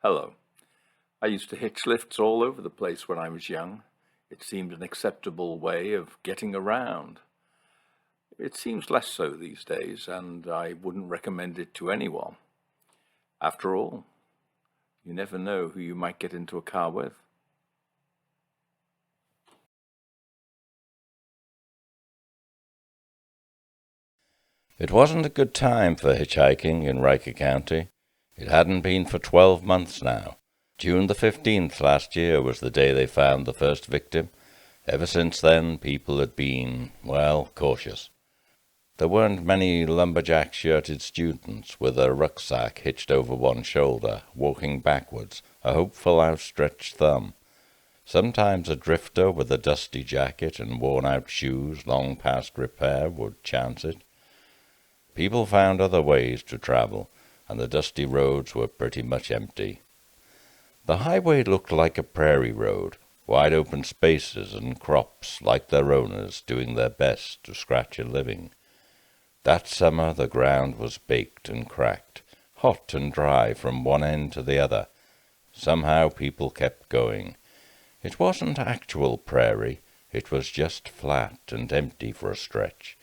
Hello. I used to hitch lifts all over the place when I was young. It seemed an acceptable way of getting around. It seems less so these days, and I wouldn't recommend it to anyone. After all, you never know who you might get into a car with. It wasn't a good time for hitchhiking in Riker County. It hadn't been for 12 months now. June the 15th last year was the day they found the first victim. Ever since then, people had been, well, cautious. There weren't many lumberjack-shirted students with a rucksack hitched over one shoulder, walking backwards, a hopeful outstretched thumb. Sometimes a drifter with a dusty jacket and worn-out shoes long past repair would chance it. People found other ways to travel, and the dusty roads were pretty much empty. The highway looked like a prairie road, wide open spaces and crops like their owners doing their best to scratch a living. That summer the ground was baked and cracked, hot and dry from one end to the other. Somehow people kept going. It wasn't actual prairie, it was just flat and empty for a stretch.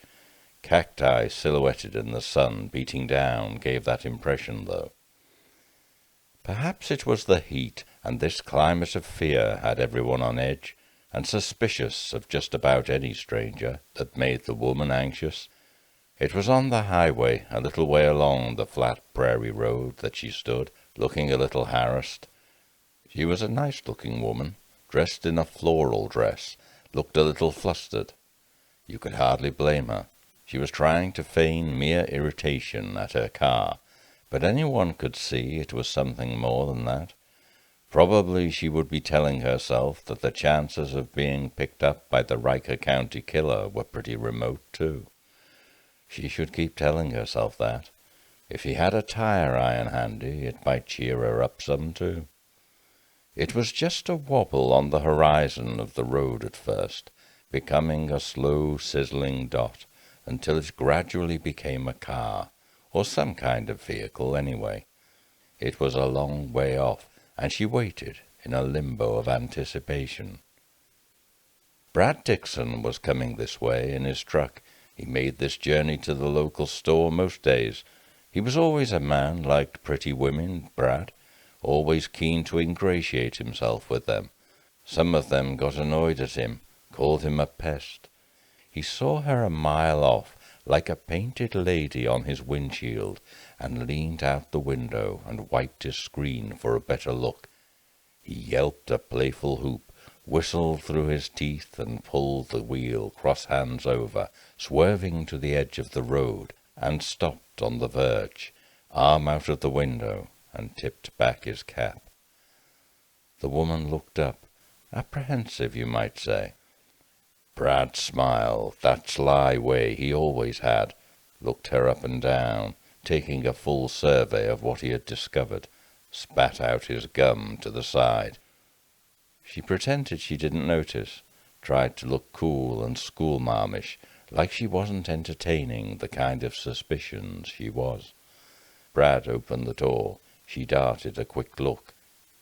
Cacti silhouetted in the sun beating down gave that impression, though. Perhaps it was the heat, and this climate of fear had everyone on edge, and suspicious of just about any stranger, that made the woman anxious. It was on the highway, a little way along the flat prairie road, that she stood, looking a little harassed. She was a nice-looking woman, dressed in a floral dress, looked a little flustered. You could hardly blame her. She was trying to feign mere irritation at her car, but anyone could see it was something more than that. Probably she would be telling herself that the chances of being picked up by the Riker County killer were pretty remote, too. She should keep telling herself that. If he had a tire iron handy, it might cheer her up some, too. It was just a wobble on the horizon of the road at first, becoming a slow, sizzling dot, until it gradually became a car, or some kind of vehicle anyway. It was a long way off, and she waited in a limbo of anticipation. Brad Dixon was coming this way in his truck. He made this journey to the local store most days. He was always a man, liked pretty women, Brad, always keen to ingratiate himself with them. Some of them got annoyed at him, called him a pest. He saw her a mile off, like a painted lady on his windshield, and leaned out the window and wiped his screen for a better look. He yelped a playful whoop, whistled through his teeth, and pulled the wheel cross hands over, swerving to the edge of the road, and stopped on the verge, arm out of the window, and tipped back his cap. The woman looked up, apprehensive, you might say. Brad smiled, that sly way he always had, looked her up and down, taking a full survey of what he had discovered, spat out his gum to the side. She pretended she didn't notice, tried to look cool and schoolmarmish, like she wasn't entertaining the kind of suspicions she was. Brad opened the door. She darted a quick look,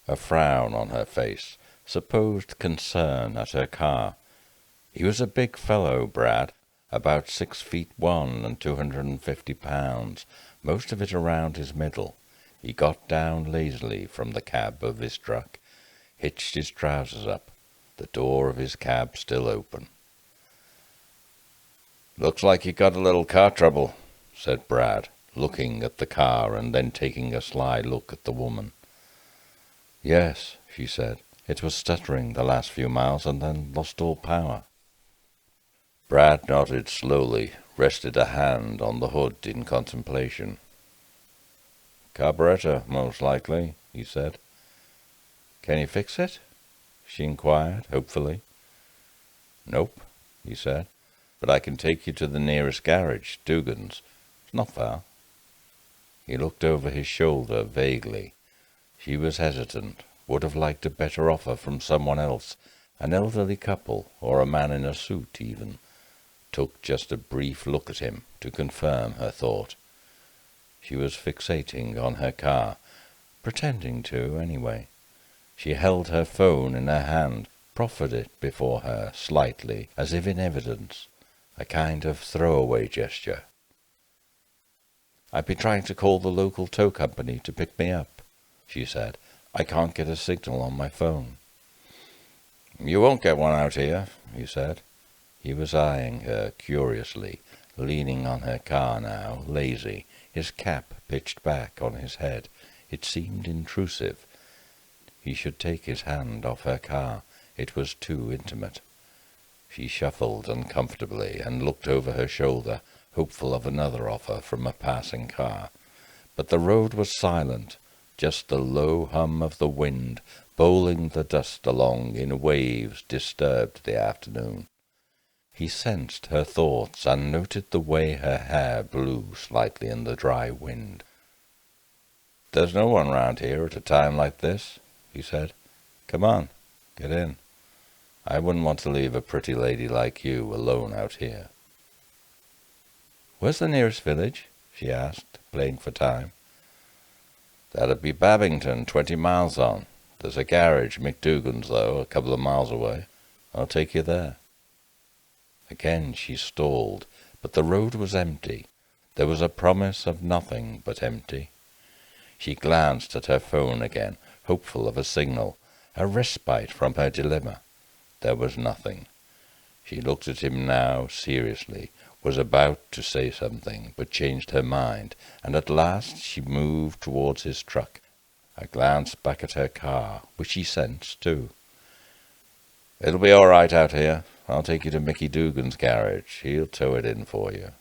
a frown on her face, supposed concern at her car. He was a big fellow, Brad, about 6'1" and 250 pounds, most of it around his middle. He got down lazily from the cab of his truck, hitched his trousers up, the door of his cab still open. "Looks like you got a little car trouble," said Brad, looking at the car and then taking a sly look at the woman. "Yes," she said. "It was stuttering the last few miles and then lost all power." Brad nodded slowly, rested a hand on the hood in contemplation. "Carburetor, most likely," he said. "Can you fix it?" she inquired, hopefully. "Nope," he said, "but I can take you to the nearest garage, Dugan's. It's not far." He looked over his shoulder vaguely. She was hesitant, would have liked a better offer from someone else, an elderly couple, or a man in a suit even. Took just a brief look at him to confirm her thought. She was fixating on her car. pretending to, anyway. She held her phone in her hand, proffered it before her slightly, as if in evidence, a kind of throwaway gesture. "I've been trying to call the local tow company to pick me up," she said. "I can't get a signal on my phone." "You won't get one out here," he said. He was eyeing her curiously, leaning on her car now, lazy, his cap pitched back on his head. It seemed intrusive. He should take his hand off her car. It was too intimate. She shuffled uncomfortably and looked over her shoulder, hopeful of another offer from a passing car. But the road was silent, just the low hum of the wind bowling the dust along in waves disturbed the afternoon. He sensed her thoughts and noted the way her hair blew slightly in the dry wind. "There's no one round here at a time like this," he said. "Come on, get in. I wouldn't want to leave a pretty lady like you alone out here." "Where's the nearest village?" she asked, playing for time. "That'd be Babington, 20 miles on. There's a garage, McDougan's, though, a couple of miles away. I'll take you there." Again she stalled, but the road was empty. There was a promise of nothing but empty. She glanced at her phone again, hopeful of a signal, a respite from her dilemma. There was nothing. She looked at him now seriously, was about to say something, but changed her mind, and at last she moved towards his truck. A glance back at her car, which he sensed too. "It'll be all right out here. I'll take you to Mickey Dugan's garage. He'll tow it in for you."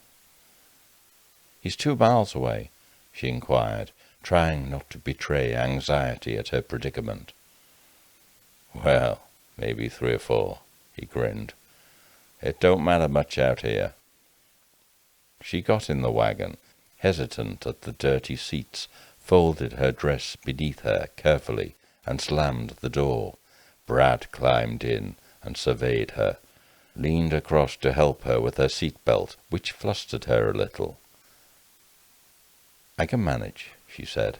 "He's 2 miles away," she inquired, trying not to betray anxiety at her predicament. "Well, maybe 3 or 4, he grinned. "It don't matter much out here." She got in the wagon, hesitant at the dirty seats, folded her dress beneath her carefully, and slammed the door. Brad climbed in and surveyed her, leaned across to help her with her seat belt, which flustered her a little. "I can manage," she said.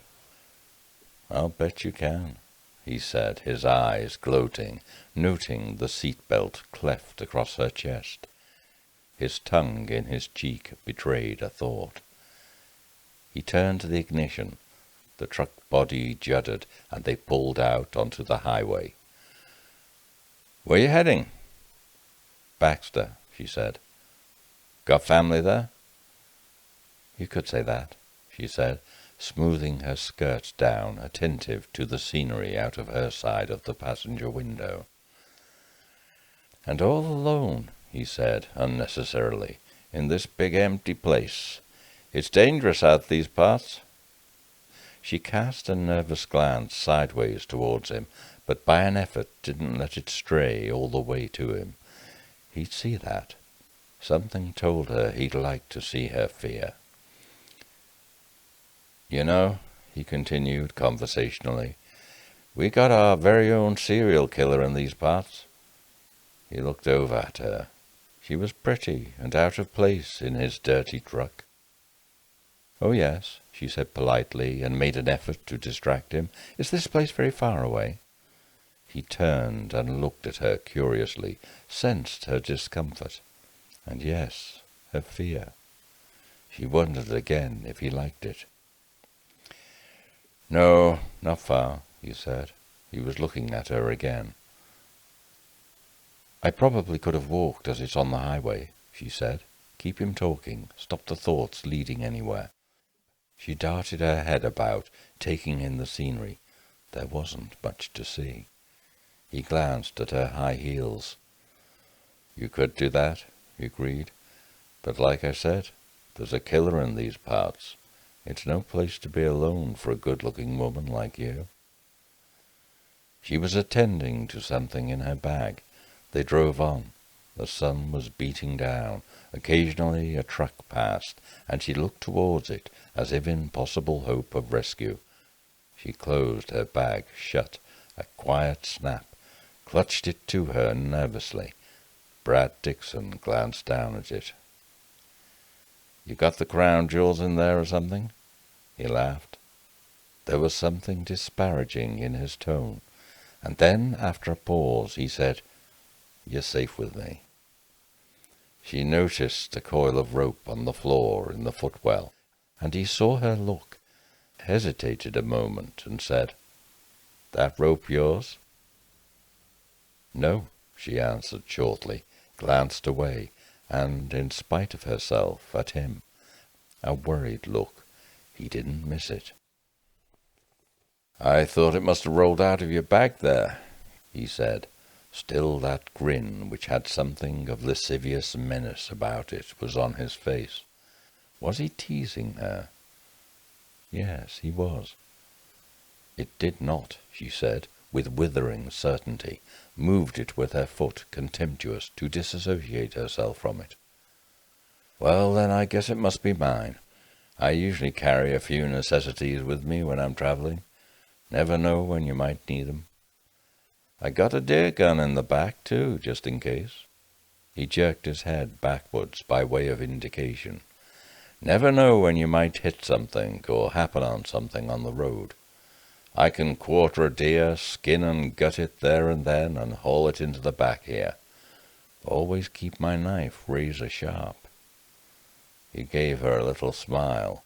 "I'll bet you can," he said, his eyes gloating, noting the seat belt cleft across her chest. His tongue in his cheek betrayed a thought. He turned to the ignition. The truck body juddered, and they pulled out onto the highway. "Where you heading?" "Baxter," she said. "Got family there?" "You could say that," she said, smoothing her skirt down, attentive to the scenery out of her side of the passenger window. "And all alone," he said, unnecessarily, "in this big empty place. It's dangerous out these parts." She cast a nervous glance sideways towards him, but by an effort didn't let it stray all the way to him. He'd see that. Something told her he'd like to see her fear. "You know," he continued conversationally, "we got our very own serial killer in these parts." He looked over at her. She was pretty and out of place in his dirty truck. "Oh, yes," she said politely, and made an effort to distract him. "Is this place very far away?" He turned and looked at her curiously, sensed her discomfort, and yes, her fear. She wondered again if he liked it. "No, not far," he said. He was looking at her again. "I probably could have walked as it's on the highway," she said. "Keep him talking, stop the thoughts leading anywhere." She darted her head about, taking in the scenery. There wasn't much to see. He glanced at her high heels. "You could do that," he agreed. "But like I said, there's a killer in these parts. It's no place to be alone for a good-looking woman like you." She was attending to something in her bag. They drove on. The sun was beating down. Occasionally a truck passed, and she looked towards it, as if in possible hope of rescue. She closed her bag shut, a quiet snap, clutched it to her nervously. Brad Dixon glanced down at it. "You got the crown jewels in there or something?" He laughed. There was something disparaging in his tone, and then, after a pause, he said, "You're safe with me." She noticed a coil of rope on the floor in the footwell, and he saw her look, hesitated a moment, and said, "That rope yours?" "No," she answered shortly, glanced away, and, in spite of herself, at him. A worried look. He didn't miss it. "I thought it must have rolled out of your bag there," he said. Still that grin, which had something of lascivious menace about it, was on his face. Was he teasing her? Yes, he was. "It did not," she said, with withering certainty, moved it with her foot, contemptuous, to disassociate herself from it. "Well, then, I guess it must be mine. I usually carry a few necessities with me when I'm traveling. Never know when you might need 'em. I got a deer gun in the back, too, just in case." He jerked his head backwards by way of indication. "Never know when you might hit something or happen on something on the road. I can quarter a deer, skin and gut it there and then, and haul it into the back here. Always keep my knife razor sharp." He gave her a little smile.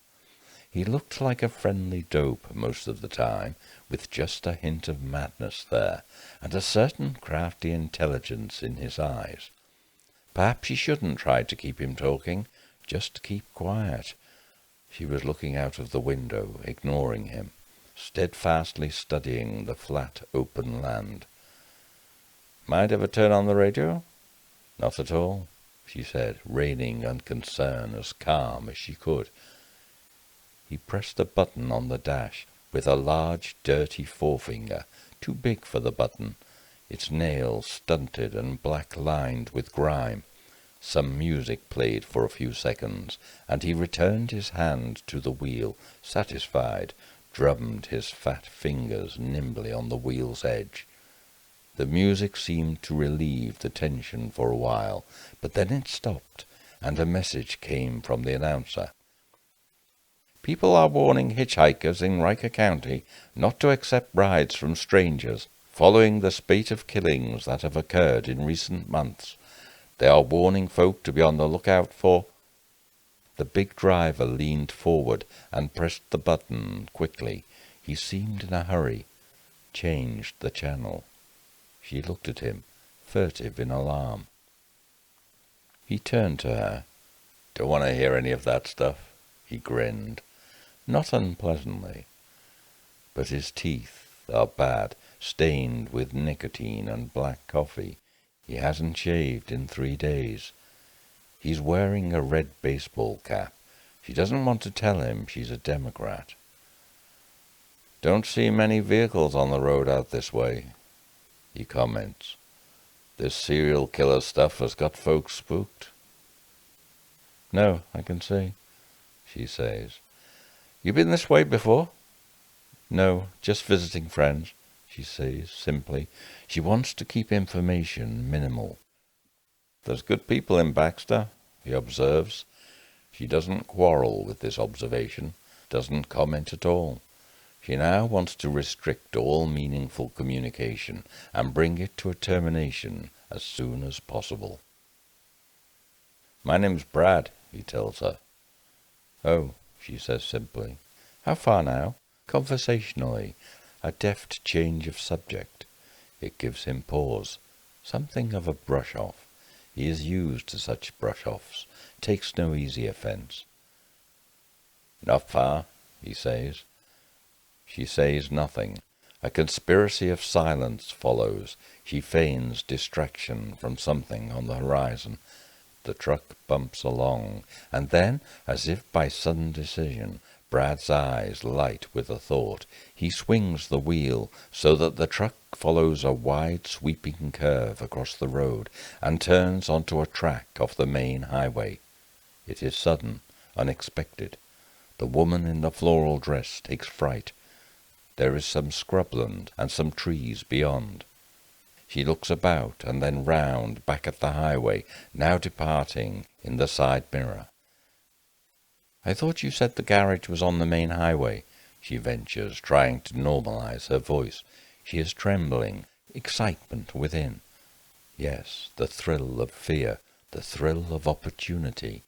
He looked like a friendly dope most of the time, with just a hint of madness there, and a certain crafty intelligence in his eyes. Perhaps she shouldn't try to keep him talking, just keep quiet. She was looking out of the window, ignoring him, steadfastly studying the flat, open land. "Mind ever turn on the radio?" "Not at all," she said, reining unconcern, as calm as she could. He pressed a button on the dash with a large, dirty forefinger, too big for the button, its nails stunted and black-lined with grime. Some music played for a few seconds, and he returned his hand to the wheel, satisfied, drummed his fat fingers nimbly on the wheel's edge. The music seemed to relieve the tension for a while, but then it stopped, and a message came from the announcer. "People are warning hitchhikers in Riker County not to accept rides from strangers, following the spate of killings that have occurred in recent months. They are warning folk to be on the lookout for—" The big driver leaned forward and pressed the button quickly. He seemed in a hurry. Changed the channel. She looked at him, furtive in alarm. He turned to her. "Don't want to hear any of that stuff," he grinned, not unpleasantly. But his teeth are bad, stained with nicotine and black coffee. He hasn't shaved in 3 days. He's wearing a red baseball cap. She doesn't want to tell him she's a Democrat. "Don't see many vehicles on the road out this way," he comments. "This serial killer stuff has got folks spooked." "No, I can see," she says. "You been this way before?" "No, just visiting friends," she says simply. She wants to keep information minimal. "There's good people in Baxter," he observes. She doesn't quarrel with this observation, doesn't comment at all. She now wants to restrict all meaningful communication and bring it to a termination as soon as possible. "My name's Brad," he tells her. "Oh," she says simply. "How far now?" Conversationally, a deft change of subject. It gives him pause, something of a brush-off. He is used to such brush-offs, takes no easy offence. "Not far," he says. She says nothing. A conspiracy of silence follows. She feigns distraction from something on the horizon. The truck bumps along, and then, as if by sudden decision, Brad's eyes light with a thought. He swings the wheel so that the truck follows a wide sweeping curve across the road and turns onto a track off the main highway. It is sudden, unexpected. The woman in the floral dress takes fright. There is some scrubland and some trees beyond. She looks about and then round back at the highway, now departing in the side mirror. "I thought you said the garage was on the main highway," she ventures, trying to normalize her voice. She is trembling, excitement within. Yes, the thrill of fear, the thrill of opportunity.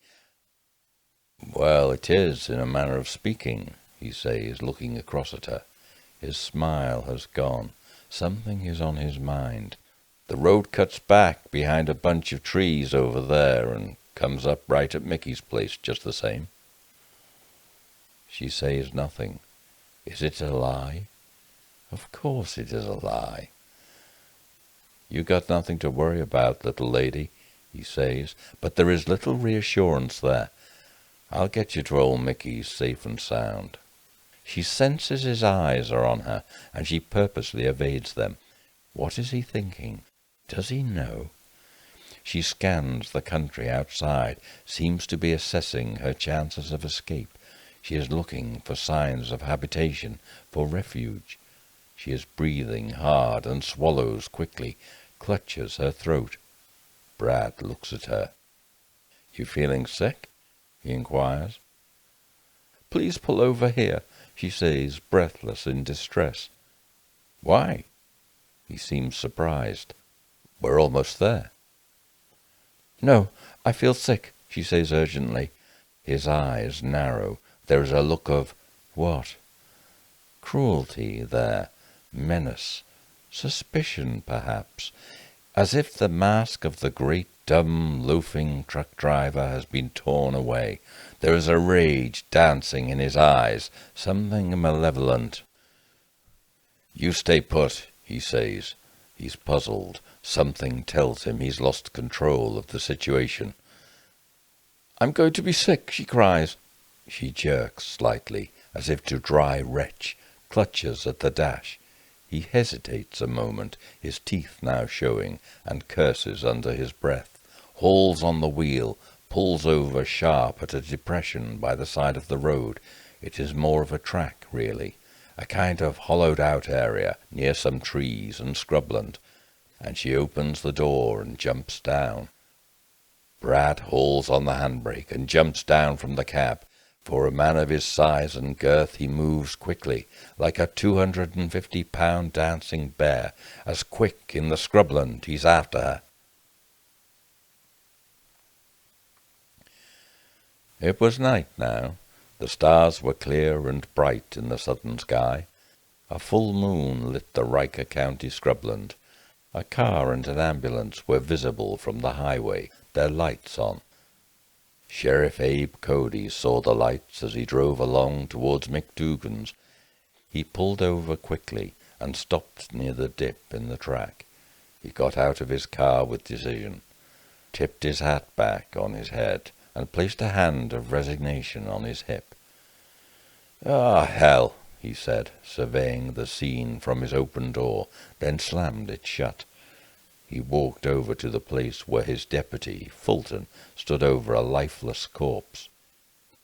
Well, it is, in a manner of speaking, he says, looking across at her. His smile has gone. Something is on his mind. The road cuts back behind a bunch of trees over there and comes up right at Mickey's place just the same. She says nothing. Is it a lie? Of course it is a lie. You got nothing to worry about, little lady, he says, but there is little reassurance there. I'll get you to old Mickey's safe and sound. She senses his eyes are on her, and she purposely evades them. What is he thinking? Does he know? She scans the country outside, seems to be assessing her chances of escape. She is looking for signs of habitation, for refuge. She is breathing hard and swallows quickly, clutches her throat. Brad looks at her. You feeling sick? He inquires. Please pull over here, she says, breathless in distress. Why? He seems surprised. We're almost there. No, I feel sick, she says urgently. His eyes narrow. There is a look of what? Cruelty there, menace, suspicion perhaps, as if the mask of the great dumb loafing truck driver has been torn away. There is a rage dancing in his eyes, something malevolent. You stay put, he says. He's puzzled. Something tells him he's lost control of the situation. I'm going to be sick, she cries. She jerks slightly, as if to dry retch, clutches at the dash. He hesitates a moment, his teeth now showing, and curses under his breath, hauls on the wheel, pulls over sharp at a depression by the side of the road. It is more of a track, really, a kind of hollowed-out area near some trees and scrubland, and she opens the door and jumps down. Brad hauls on the handbrake and jumps down from the cab. For a man of his size and girth he moves quickly, like a 250-pound dancing bear, as quick in the scrubland he's after her. It was night now. The stars were clear and bright in the southern sky. A full moon lit the Riker County scrubland. A car and an ambulance were visible from the highway, their lights on. Sheriff Abe Cody saw the lights as he drove along towards McDougan's. He pulled over quickly and stopped near the dip in the track. He got out of his car with decision, tipped his hat back on his head, and placed a hand of resignation on his hip. "Ah, hell," he said, surveying the scene from his open door, then slammed it shut. He walked over to the place where his deputy, Fulton, stood over a lifeless corpse.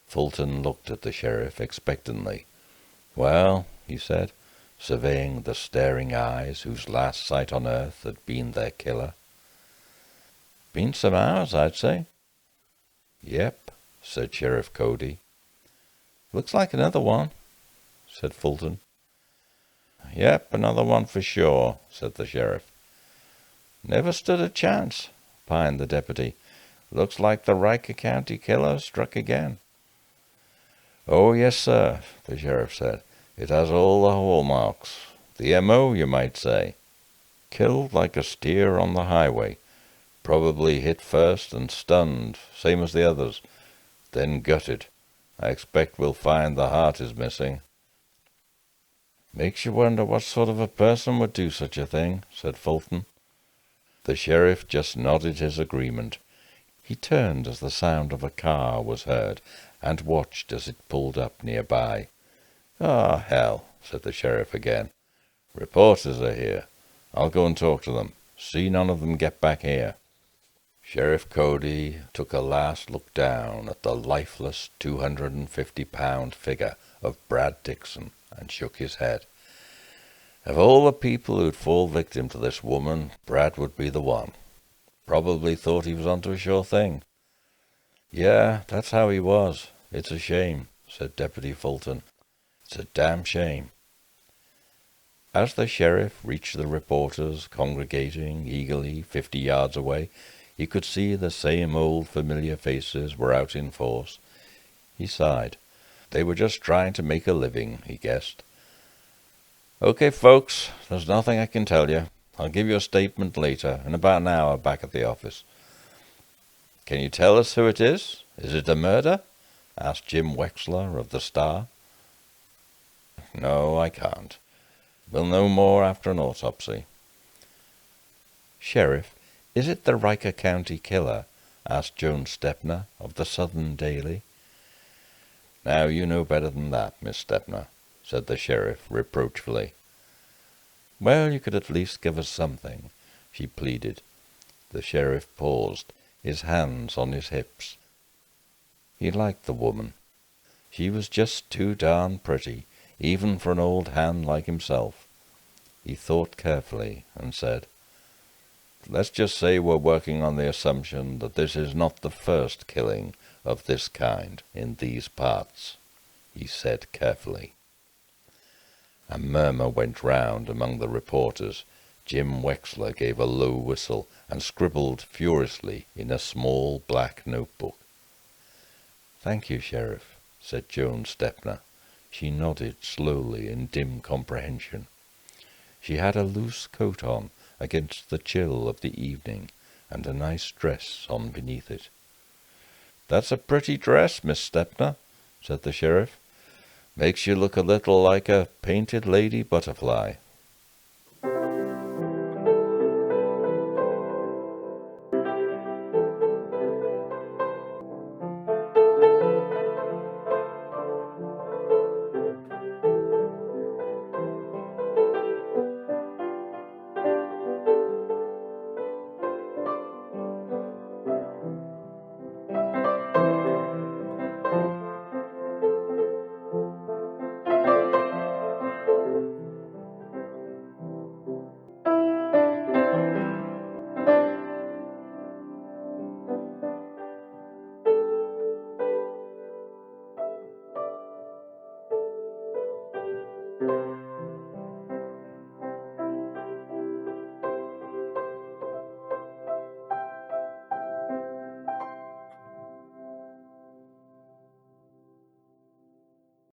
Fulton looked at the sheriff expectantly. "Well," he said, surveying the staring eyes whose last sight on earth had been their killer. "Been some hours, I'd say." "Yep," said Sheriff Cody. "Looks like another one," said Fulton. "Yep, another one for sure," said the sheriff. "Never stood a chance," pined the deputy. "Looks like the Riker County killer struck again." "Oh, yes, sir," the sheriff said. "It has all the hallmarks. The M.O., you might say. Killed like a steer on the highway. Probably hit first and stunned, same as the others. Then gutted. I expect we'll find the heart is missing." "Makes you wonder what sort of a person would do such a thing," said Fulton. The sheriff just nodded his agreement. He turned as the sound of a car was heard, and watched as it pulled up nearby. "Ah, hell," said the sheriff again. "Reporters are here. I'll go and talk to them. See none of them get back here." Sheriff Cody took a last look down at the lifeless 250-pound figure of Brad Dixon and shook his head. Of all the people who'd fall victim to this woman, Brad would be the one. Probably thought he was onto a sure thing. "Yeah, that's how he was. It's a shame," said Deputy Fulton. It's a damn shame." As the sheriff reached the reporters congregating eagerly 50 yards away, he could see the same old familiar faces were out in force. He sighed. They were just trying to make a living, he guessed. "Okay, folks, there's nothing I can tell you. I'll give you a statement later, in about an hour back at the office." "Can you tell us who it is? Is it a murder?" asked Jim Wexler of the Star. "No, I can't. We'll know more after an autopsy." "Sheriff, is it the Riker County killer?" asked Joan Stepner of the Southern Daily. "Now you know better than that, Miss Stepner," said the sheriff reproachfully. "Well, you could at least give us something," she pleaded. The sheriff paused, his hands on his hips. He liked the woman. She was just too darn pretty, even for an old hand like himself. He thought carefully and said, "Let's just say we're working on the assumption that this is not the first killing of this kind in these parts," he said carefully. A murmur went round among the reporters. Jim Wexler gave a low whistle and scribbled furiously in a small black notebook. "Thank you, Sheriff," said Joan Stepner. She nodded slowly in dim comprehension. She had a loose coat on against the chill of the evening, and a nice dress on beneath it. "That's a pretty dress, Miss Stepner," said the sheriff. "Makes you look a little like a painted lady butterfly."